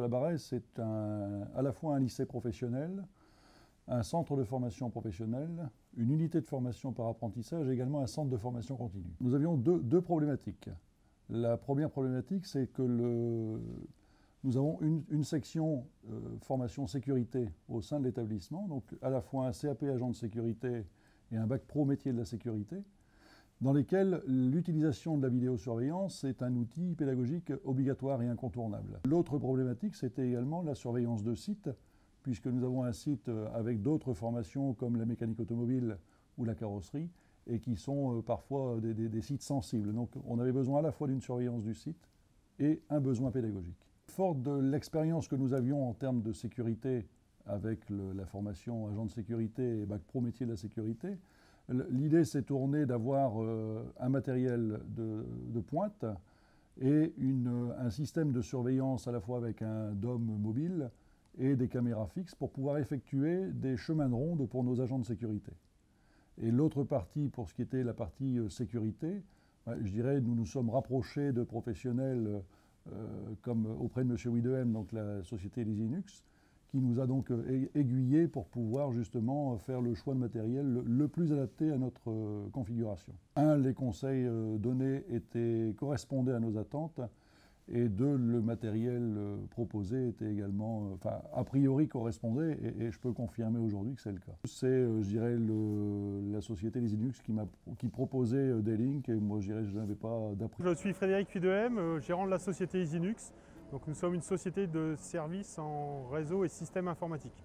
Saint-Nicolas Barret, c'est à la fois un lycée professionnel, un centre de formation professionnelle, une unité de formation par apprentissage et également un centre de formation continue. Nous avions deux problématiques. La première problématique, c'est que nous avons une section formation sécurité au sein de l'établissement, donc à la fois un CAP agent de sécurité et un bac pro métier de la sécurité, dans lesquels l'utilisation de la vidéosurveillance est un outil pédagogique obligatoire et incontournable. L'autre problématique, c'était également la surveillance de site, puisque nous avons un site avec d'autres formations comme la mécanique automobile ou la carrosserie, et qui sont parfois des sites sensibles. Donc on avait besoin à la fois d'une surveillance du site et un besoin pédagogique. Fort de l'expérience que nous avions en termes de sécurité avec la formation agent de sécurité et bac pro métier de la sécurité, l'idée s'est tournée d'avoir un matériel de pointe et un système de surveillance à la fois avec un dôme mobile et des caméras fixes pour pouvoir effectuer des chemins de ronde pour nos agents de sécurité. Et l'autre partie, pour ce qui était la partie sécurité, je dirais nous nous sommes rapprochés de professionnels comme auprès de M. Wiedehem, donc la société Leasynux, qui nous a donc aiguillés pour pouvoir justement faire le choix de matériel le plus adapté à notre configuration. Les conseils donnés correspondaient à nos attentes, et le matériel proposé était également, a priori correspondait, et je peux confirmer aujourd'hui que c'est le cas. C'est, je dirais, la société Leasynux qui proposait D-Link, et moi, je dirais, je n'avais pas d'appris. Je suis Frédéric Wiedehem, gérant de la société Leasynux. Donc nous sommes une société de services en réseau et système informatique.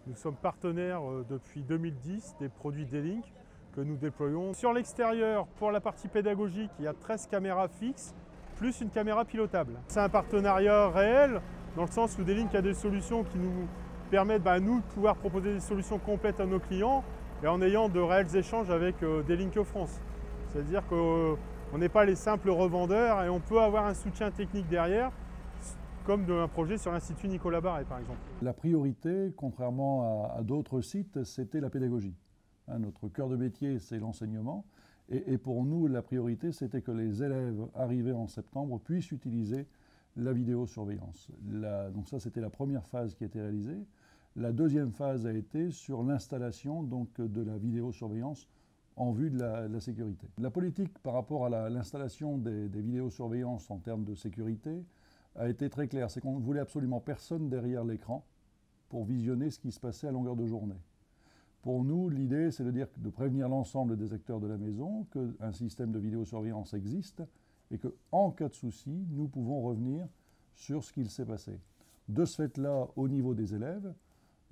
Nous sommes partenaires depuis 2010 des produits D-Link que nous déployons. Sur l'extérieur, pour la partie pédagogique, il y a 13 caméras fixes, plus une caméra pilotable. C'est un partenariat réel, dans le sens où D-Link a des solutions qui nous permettent, nous, de pouvoir proposer des solutions complètes à nos clients, et en ayant de réels échanges avec D-Link France. C'est-à-dire qu'on n'est pas les simples revendeurs, et on peut avoir un soutien technique derrière, comme d'un projet sur l'Institut Nicolas Barret, par exemple. La priorité, contrairement à d'autres sites, c'était la pédagogie. Notre cœur de métier, c'est l'enseignement. Et pour nous, la priorité, c'était que les élèves arrivés en septembre puissent utiliser la vidéosurveillance. Donc ça, c'était la première phase qui a été réalisée. La deuxième phase a été sur l'installation de la vidéosurveillance en vue de la sécurité. La politique par rapport à l'installation des vidéosurveillances en termes de sécurité a été très claire. C'est qu'on ne voulait absolument personne derrière l'écran pour visionner ce qui se passait à longueur de journée. Pour nous, l'idée, c'est de prévenir l'ensemble des acteurs de la maison qu'un système de vidéosurveillance existe et qu'en cas de souci, nous pouvons revenir sur ce qu'il s'est passé. De ce fait-là, au niveau des élèves,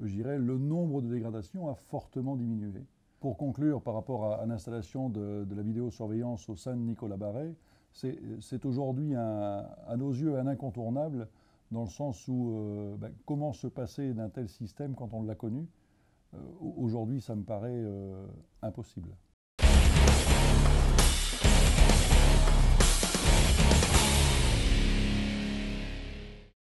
je dirais, le nombre de dégradations a fortement diminué. Pour conclure, par rapport à l'installation de la vidéosurveillance au sein de Nicolas Barret, c'est aujourd'hui, à nos yeux, un incontournable, dans le sens où comment se passer d'un tel système quand on l'a connu. Aujourd'hui, ça me paraît impossible.